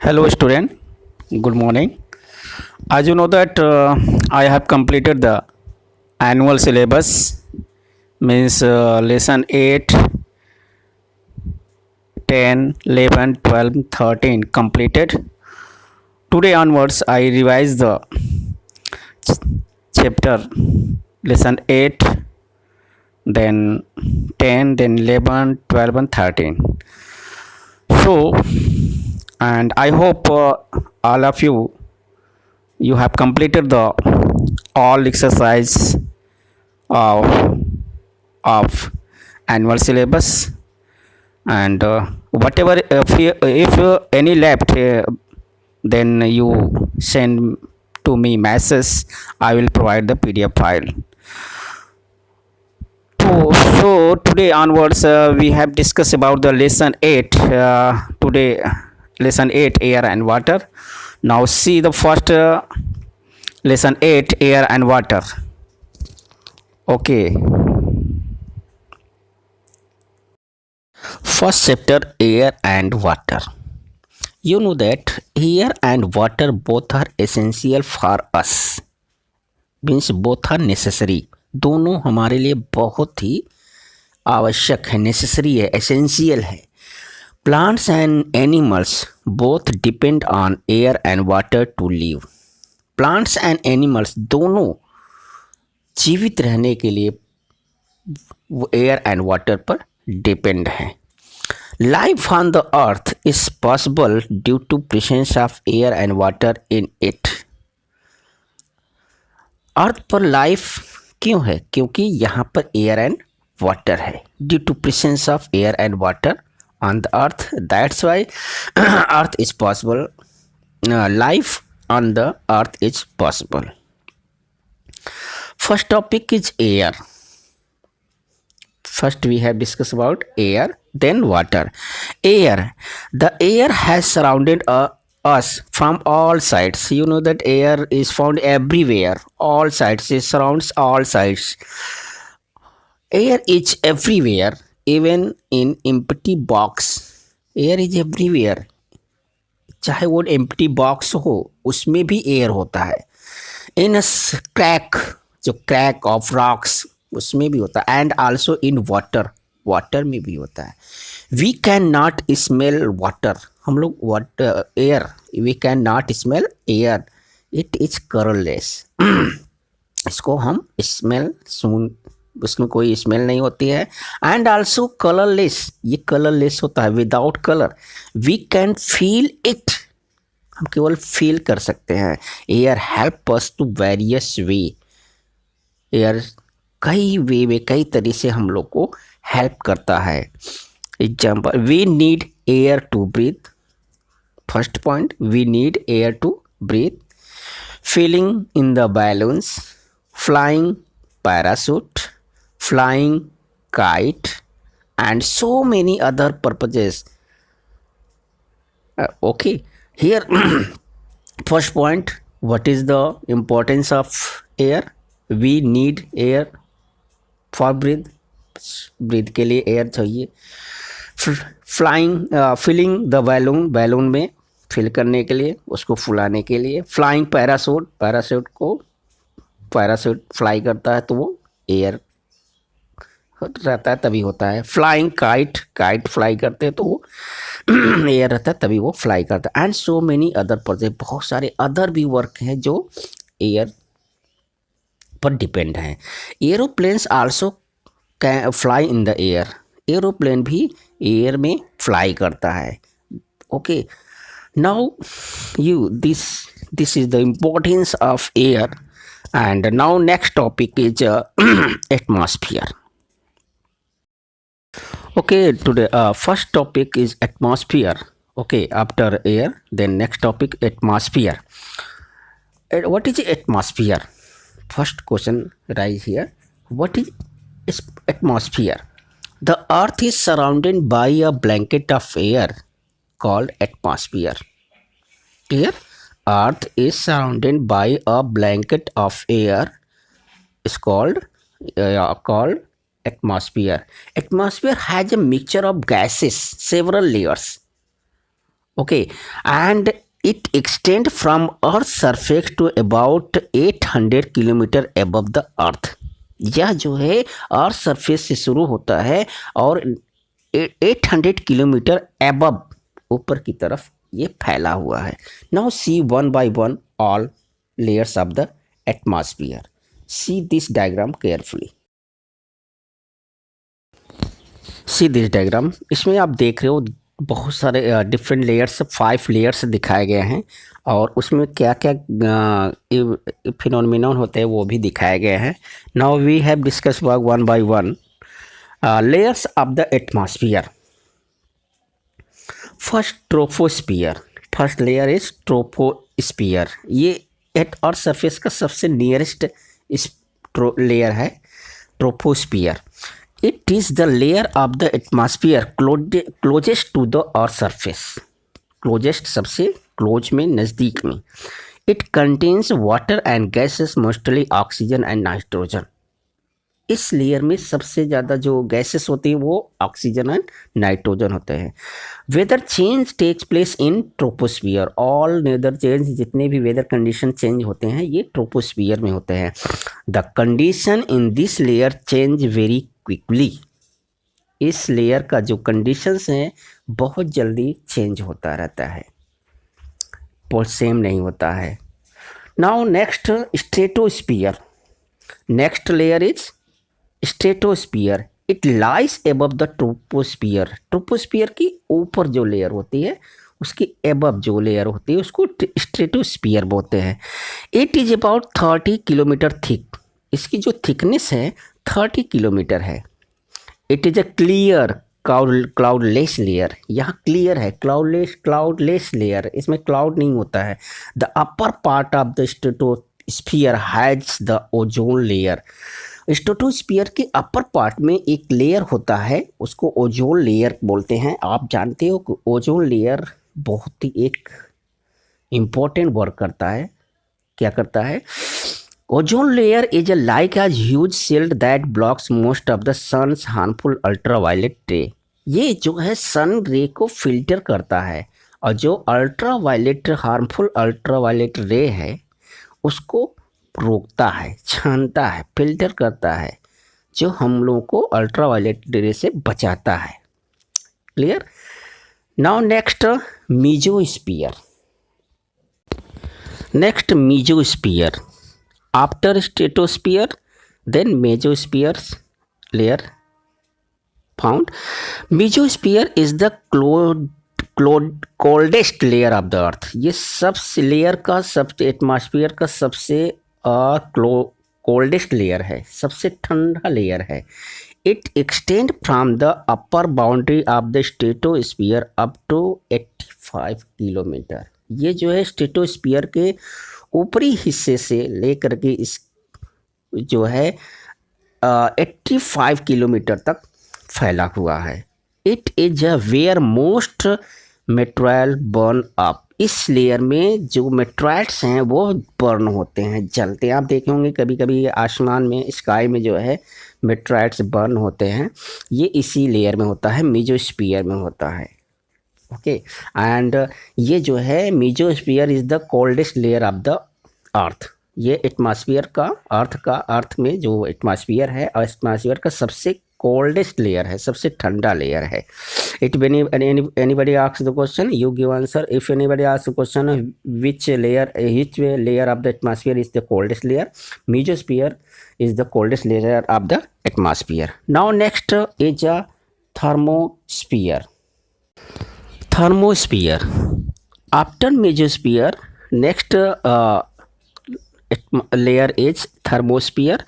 Hello student, good morning. As you know that I have completed the annual syllabus, means lesson 8, 10, 11, 12, 13 completed. Today onwards I revised the chapter lesson 8, then 10, then 11, 12 and 13. So, and I hope all of you have completed the all exercise of, of annual syllabus, and whatever if any left, then you send to me message. I will provide the PDF file. So today onwards we have discussed about the lesson 8, today lesson 8, air and water. Now see the first lesson 8, air and water. Okay, first chapter, air and water. You know that air and water both are essential for us, means both are necessary. दोनों हमारे लिए बहुत ही आवश्यक है, necessary है, essential है. Plants and animals both depend on air and water to live. Plants and animals दोनों जीवित रहने के लिए एयर एंड वाटर पर डिपेंड हैं. Life on the earth is possible due to presence of air and water in it. Earth पर life क्यों है? क्योंकि यहाँ पर एयर एंड वाटर है. Due to presence of air and water on the earth, that's why earth is possible, life on the earth is possible. First topic is air. First we have discussed about air, then water. Air, the air has surrounded us from all sides. You know that air is found everywhere, all sides, it surrounds all sides. Air is everywhere, even in empty box. Air is everywhere. चाहे वो empty box हो, उसमें भी air होता है. In a crack, जो crack of rocks, उसमें भी होता है. And also in water, water में भी होता है. We cannot smell water. हम लोग water, air, we cannot smell air. It is colorless. इसको हम smell सुन, उसमें कोई स्मेल नहीं होती है. एंड आल्सो कलरलेस, ये कलरलेस होता है, without colour. We can feel it, हम केवल फील कर सकते हैं. Air help us to various way. Air कई वे में, कई तरीके से हम लोग को हेल्प करता है. Example, we need air to breathe. First point, we need air to breathe. Filling in the balloons, flying parachute, flying kite, and so many other purposes. Okay, here first point, what is the importance of air? We need air for breathe के लिए air चाहिए. Flying, filling the balloon, balloon में fill करने के लिए, उसको फुलाने के लिए. Flying parachute, parachute को पैराशूट फ्लाई करता है तो वो एयर रहता है तभी होता है. फ्लाइंग काइट, काइट फ्लाई करते हैं तो वो एयर रहता है तभी वो फ्लाई करता है. And so many other project, बहुत सारे अदर भी वर्क हैं जो एयर पर डिपेंड हैं. Aeroplanes also can fly in the air. Aeroplane भी एयर में फ्लाई करता है. Okay, now you this is the importance of air. And now next topic is atmosphere. Okay, today first topic is atmosphere. Okay, after air, then next topic, atmosphere. What is atmosphere? First question right here. What is atmosphere? The earth is surrounded by a blanket of air called atmosphere. Clear? Earth is surrounded by a blanket of air is called atmosphere. Atmosphere has a mixture of gases, several layers. Okay, and it extend from earth surface to about 800 kilometre above the earth. यह जो है earth surface से शुरू होता है और 800 kilometre above ऊपर की तरफ ये फैला हुआ है। Now see one by one all layers of the atmosphere. C this diagram carefully. C this diagram, इसमें आप देख रहे हो बहुत सारे डिफरेंट लेयर्स, 5 लेयर्स दिखाए गए हैं और उसमें क्या क्या फिनोमिनन होते हैं वो भी दिखाए गए हैं। Now we have discuss one by one layers of the atmosphere. First troposphere, first layer is troposphere. ये एट अर्थ सरफेस का सबसे नियरेस्ट लेयर है troposphere. It is the layer of the atmosphere closest to the earth surface, closest सबसे close में, नज़दीक में। It contains water and gases, mostly oxygen and nitrogen. इस layer में सबसे ज़्यादा जो गैसेस होती हैं वो ऑक्सीजन एंड नाइट्रोजन होते हैं। Weather change takes place in troposphere. All weather change, जितने भी वेदर कंडीशन चेंज होते हैं ये ट्रोपोस्फियर में होते हैं। The condition in this layer change very quickly. इस लेयर का जो कंडीशंस हैं बहुत जल्दी चेंज होता रहता है, सेम नहीं होता है। Now next stratosphere. Next layer is stratosphere. It lies above the troposphere. Troposphere की ऊपर जो लेयर होती है उसकी एबव जो लेयर होती है उसको स्ट्रेटोस्फियर बोलते हैं। It is about 30 kilometre thick. इसकी जो थिकनेस है 30 किलोमीटर है। It is a clear cloudless layer. यहाँ क्लियर है, क्लाउडलेस लेयर, इसमें क्लाउड नहीं होता है। The upper part of the stratosphere has the ozone layer. Stratosphere के अपर पार्ट में एक लेयर होता है उसको ओजोन लेयर बोलते हैं। आप जानते हो कि ओजोन लेयर बहुत ही एक इम्पोर्टेंट वर्क करता है। क्या करता है? Ozone layer is like a huge shield that blocks most of the sun's harmful ultraviolet ray. ये जो है सन रे को फिल्टर करता है और जो अल्ट्रावायलेट हार्मफुल अल्ट्रावायलेट रे है उसको रोकता है, छानता है, फिल्टर करता है, जो हम लोगों को अल्ट्रावायलेट रे से बचाता है। Clear? Now next mesosphere. Next mesosphere. After stratosphere, then mesosphere layer found. Mesosphere is the coldest layer of the earth. ये सबसे लेयर का, सबसे एटमॉस्फेयर का सबसे कोल्डेस्ट लेयर है, सबसे ठंडा लेयर है। It extend from the upper boundary of the stratosphere up to 85 kilometre. ये जो है स्ट्रेटोस्फीयर के ऊपरी हिस्से से लेकर के इस जो है 85 किलोमीटर तक फैला हुआ है। It is a where most meteor burn up. इस लेयर में जो मेट्राइड्स हैं वो बर्न होते हैं, जलते हैं। आप देखे होंगे कभी कभी आसमान में, स्काई में जो है मेट्राइड्स बर्न होते हैं, ये इसी लेयर में होता है, मीजोस्फीयर में होता है। ओके, एंड ये जो है mesosphere is the coldest layer of the earth. ये एटमॉस्फेयर का, अर्थ में जो एटमॉस्फेयर है, और एटमॉस्फेयर का सबसे कोल्डेस्ट लेयर है, सबसे ठंडा लेयर है। It anybody asks the question, you give answer. If anybody asks the question which layer of the atmosphere is the coldest layer, mesosphere is the coldest layer of the atmosphere. Now next is a thermosphere. Thermosphere. After mesosphere, next layer is thermosphere.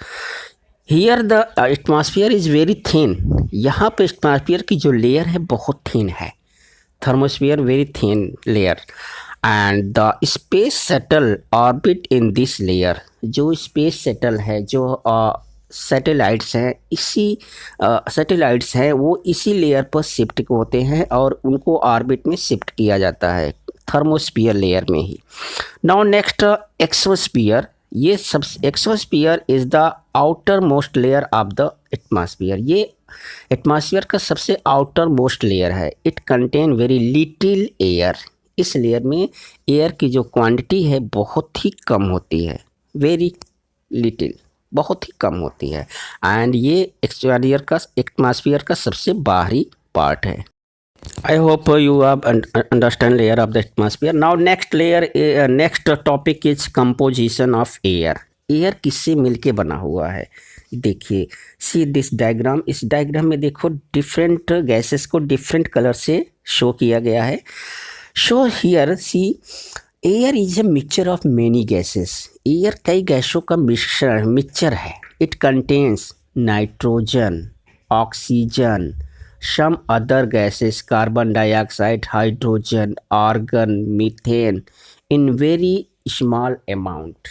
Here the atmosphere is very thin. यहाँ पे atmosphere की जो layer है बहुत thin है। Thermosphere very thin layer. And the space shuttle orbit in this layer. जो space shuttle है, जो सैटेलाइट्स हैं, सैटेलाइट्स हैं वो इसी लेयर पर शिफ्ट होते हैं और उनको ऑर्बिट में शिफ्ट किया जाता है थर्मोस्फीयर लेयर में ही। Now next exosphere. ये सब exosphere is the outer most layer of the atmosphere. ये एटमॉस्फेयर का सबसे आउटर मोस्ट लेयर है। It contain very little air. इस लेयर में एयर की जो क्वांटिटी है बहुत ही कम होती है, वेरी लिटिल, बहुत ही कम होती है। एंड ये एटमॉस्फेयर का सबसे बाहरी पार्ट है। I hope you have understand layer of the atmosphere. Now next topic is composition of air. Air किससे मिलके बना हुआ है? देखिए, सी दिस डायग्राम, इस डायग्राम में देखो डिफरेंट गैसेस को डिफरेंट कलर से शो किया गया है। Show here see air is a mixture of many gases. Air कई गैसों का मिक्सचर है। It contains nitrogen, oxygen, some other gases, carbon dioxide, hydrogen, argon, methane in very small amount।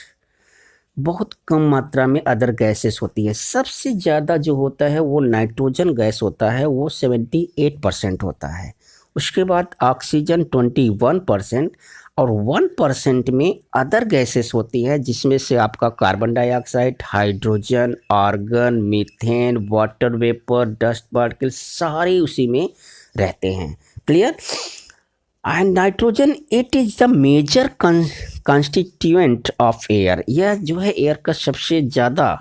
बहुत कम मात्रा में अदर गैसेस होती है। सबसे ज़्यादा जो होता है वो नाइट्रोजन गैस होता है, वो 78% होता है। उसके बाद ऑक्सीजन 21% और 1% में अदर गैसेस होती है, जिसमें से आपका carbon dioxide, hydrogen, argon, methane, water vapour, dust particle सारे उसी में रहते हैं। Clear? And nitrogen it is the major constituent of air. यह जो है एयर का सबसे ज़्यादा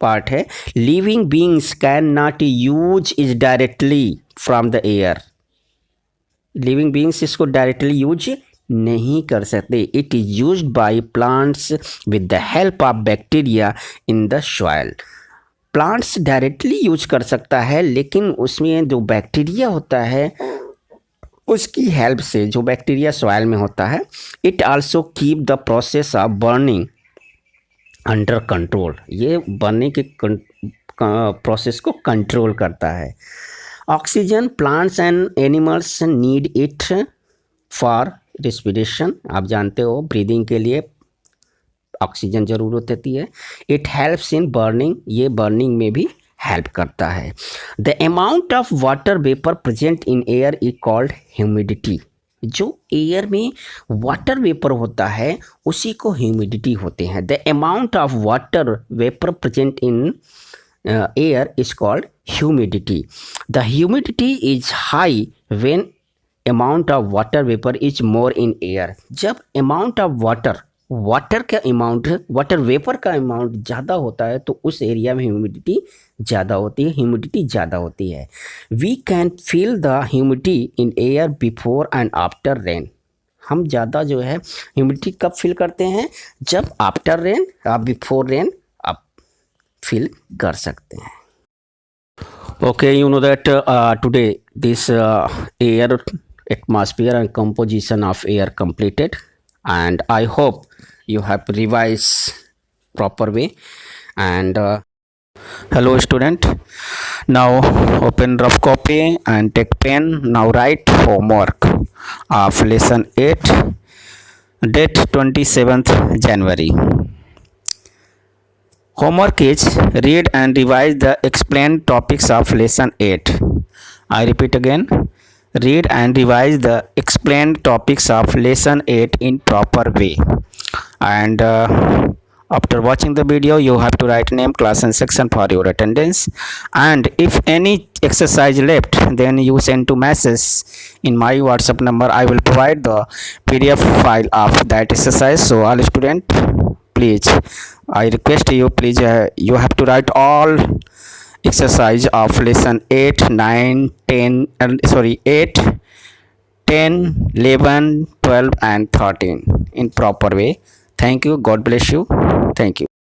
पार्ट है। Living beings can not use is directly from the air. Living beings इसको डायरेक्टली यूज नहीं कर सकते। It is used by plants with the help of bacteria in the soil. Plants directly use कर सकता है, लेकिन उसमें जो बैक्टीरिया होता है उसकी हेल्प से, जो बैक्टीरिया सॉइल में होता है, it also keep the process of burning under control. ये बर्निंग के प्रोसेस को कंट्रोल करता है। Oxygen plants and animals need it for respiration. आप जानते हो ब्रीदिंग के लिए ऑक्सीजन ज़रूरत होती है। इट हेल्प्स इन बर्निंग, ये बर्निंग में भी हेल्प करता है। The amount of water vapour present in air is called humidity. जो एयर में वाटर वेपर होता है उसी को ह्यूमिडिटी होते हैं। The amount of water vapour present in air is called humidity. The humidity is high when amount of water vapour is more in air. जब amount of water vapour का amount ज़्यादा होता है तो उस एरिया में ह्यूमिडिटी ज़्यादा होती है। We can feel the humidity in air before and after rain. हम ज़्यादा जो है ह्यूमिडिटी कब फील करते हैं? जब आफ्टर रेन या बिफोर रेन आप फील कर सकते हैं। Okay, you know that today this air atmosphere and composition of air completed, and I hope you have revised proper way. And hello student, now open rough copy and take pen. Now write homework of lesson 8, date 27th January. Homework is read and revise the explained topics of lesson 8. I repeat again, read and revise the explained topics of lesson 8 in proper way. And after watching the video you have to write name, class and section for your attendance. And if any exercise left, then you send to message in my WhatsApp number. I will provide the PDF file of that exercise. So all students, please, I request you, please, you have to write all exercise of lesson 8, 9, 10, 8, 10, 11, 12 and 13 in proper way. Thank you. God bless you. Thank you.